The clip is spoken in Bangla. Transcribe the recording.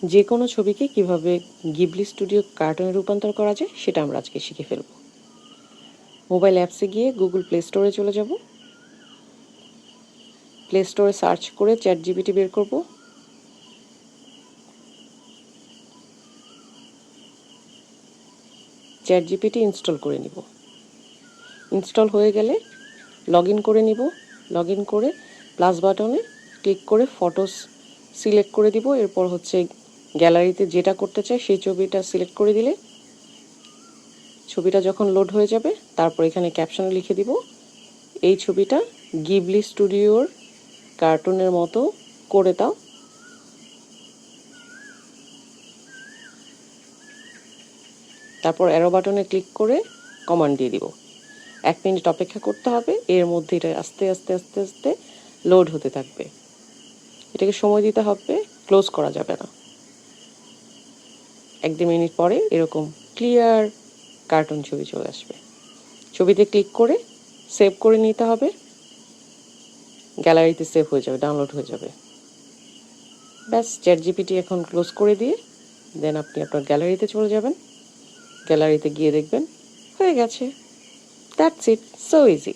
যে কোনো ছবিকে কিভাবে গিবলি স্টুডিও কার্টুনে রূপান্তর করা যায় সেটা আমরা আজকে শিখে ফেলব। মোবাইল অ্যাপসে গিয়ে গুগল প্লে স্টোরে চলে যাব। প্লে স্টোরে সার্চ করে ChatGPT বের করব। ChatGPT ইনস্টল করে নিব। ইনস্টল হয়ে গেলে লগ ইন করে নিব। লগ ইন করে প্লাস বাটনে ক্লিক করে ফটোস সিলেক্ট করে দিব। এরপর হচ্ছে গ্যালারিতে যেটা করতে চাই সেই ছবিটা সিলেক্ট করে দিলে ছবিটা যখন লোড হয়ে যাবে তারপর এখানে ক্যাপশনে লিখে দিব এই ছবিটা গিবলি স্টুডিওর কার্টুনের মতো করে দাও। তারপর অ্যারো বাটনে ক্লিক করে কমান্ড দিয়ে দিব। 1 মিনিট অপেক্ষা করতে হবে। এর মধ্যে এটা আস্তে আস্তে আস্তে আস্তে লোড হতে থাকবে। এটাকে সময় দিতে হবে, ক্লোজ করা যাবে না। 1-2 মিনিট পরে এরকম ক্লিয়ার কার্টুন ছবি চলে আসবে। ছবিতে ক্লিক করে সেভ করে নিতে হবে। গ্যালারিতে সেভ হয়ে যাবে, ডাউনলোড হয়ে যাবে। ব্যাস, ChatGPT এখন ক্লোজ করে দিয়ে দেন আপনি আপনার গ্যালারিতে চলে যাবেন। গ্যালারিতে গিয়ে দেখবেন হয়ে গেছে। That's it, so easy.